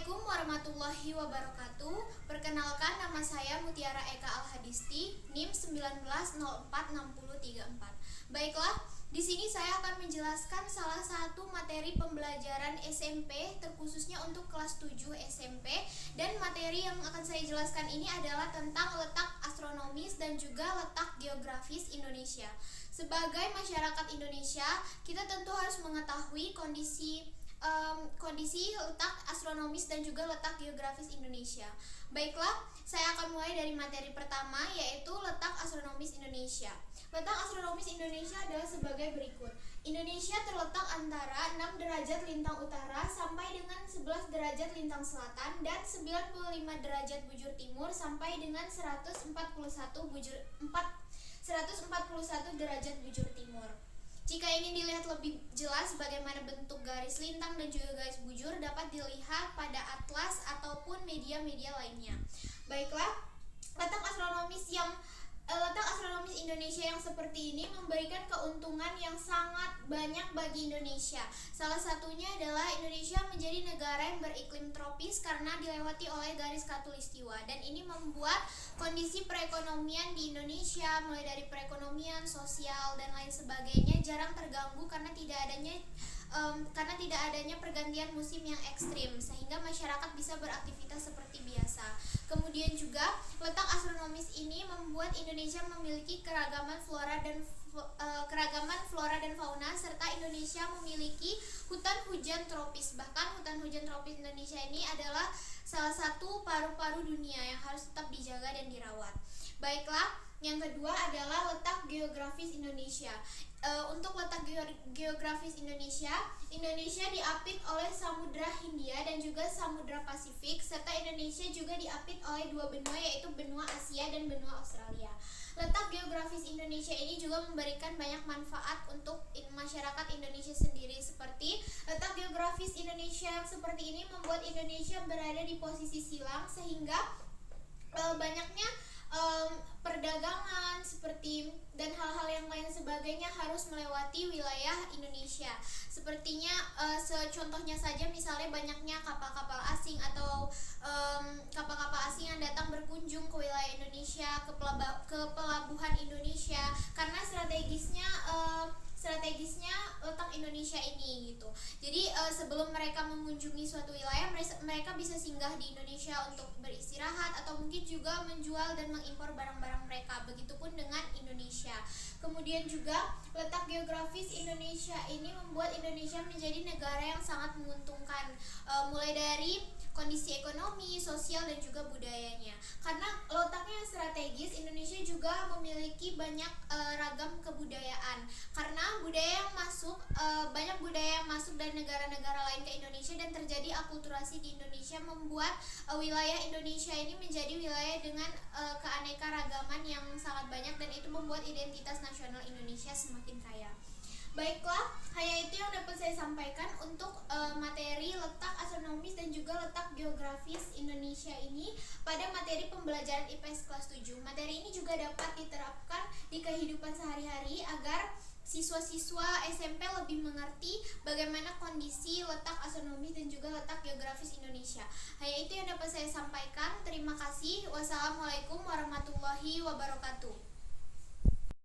Assalamualaikum warahmatullahi wabarakatuh. Perkenalkan, nama saya Mutiara Eka Al-Hadisti, NIM 19046034. Baiklah, di sini saya akan menjelaskan salah satu materi pembelajaran SMP, terkhususnya untuk kelas 7 SMP. Dan materi yang akan saya jelaskan ini adalah tentang letak astronomis dan juga letak geografis Indonesia. Sebagai masyarakat Indonesia, kita tentu harus mengetahui kondisi letak astronomis dan juga letak geografis Indonesia. Baiklah, saya akan mulai dari materi pertama, yaitu letak astronomis Indonesia. Letak astronomis Indonesia adalah sebagai berikut. Indonesia terletak antara 6 derajat lintang utara sampai dengan 11 derajat lintang selatan dan 95 derajat bujur timur sampai dengan 141 derajat bujur timur. Jika ingin dilihat lebih jelas bagaimana bentuk garis lintang dan juga garis bujur, dapat dilihat pada atlas ataupun media-media lainnya. Baiklah, letak astronomis Indonesia yang seperti ini memberikan keuntungan yang sangat banyak bagi Indonesia. Salah satunya adalah Indonesia menjadi negara yang beriklim tropis karena dilewati oleh garis khatulistiwa, dan ini membuat kondisi perekonomian di Indonesia, mulai dari perekonomian, sosial, dan lain sebagainya jarang terganggu karena tidak adanya pergantian musim yang ekstrim, sehingga masyarakat bisa beraktivitas seperti biasa. Kemudian juga letak astronomis ini membuat Indonesia memiliki keragaman flora dan fauna, serta Indonesia memiliki hutan hujan tropis. Bahkan hutan hujan tropis Indonesia ini adalah salah satu paru-paru dunia yang harus tetap dijaga dan dirawat. Baiklah, yang kedua adalah letak geografis Indonesia. Untuk letak geografis Indonesia diapit oleh Samudra Hindia dan juga Samudra Pasifik, serta Indonesia juga diapit oleh dua benua, yaitu benua Asia dan benua Australia. Letak geografis Indonesia ini juga memberikan banyak manfaat untuk masyarakat Indonesia sendiri, seperti letak geografis Indonesia yang seperti ini membuat Indonesia berada di posisi silang, sehingga banyaknya perdagangan dan hal-hal yang lain sebagainya harus melewati wilayah Indonesia. Sepertinya contohnya saja, misalnya banyaknya kapal-kapal asing atau kapal-kapal asing yang datang berkunjung ke wilayah Indonesia, ke pelabuhan Indonesia, karena strategisnya letak Indonesia ini gitu. Jadi sebelum mereka mengunjungi suatu wilayah, mereka bisa singgah di Indonesia untuk beristirahat atau mungkin juga menjual dan mengimpor barang-barang mereka. Begitupun dengan Indonesia. Kemudian juga letak geografis Indonesia ini membuat Indonesia menjadi negara yang sangat menguntungkan, mulai dari kondisi ekonomi, sosial, dan juga budayanya. Karena letaknya yang strategis, Indonesia juga memiliki banyak ragam kebudayaan. Karena banyak budaya yang masuk dari negara-negara lain ke Indonesia dan terjadi akulturasi di Indonesia, membuat wilayah Indonesia ini menjadi wilayah dengan keanekaragaman yang sangat banyak, dan itu membuat identitas nasional Indonesia semakin kaya. Baiklah, hanya itu yang dapat saya sampaikan untuk materi letak astronomis dan juga letak geografis Indonesia ini pada materi pembelajaran IPS kelas 7. Materi ini juga dapat diterapkan di kehidupan sehari-hari agar siswa-siswa SMP lebih mengerti bagaimana kondisi letak astronomis dan juga letak geografis Indonesia. Hanya itu yang dapat saya sampaikan. Terima kasih. Wassalamualaikum warahmatullahi wabarakatuh.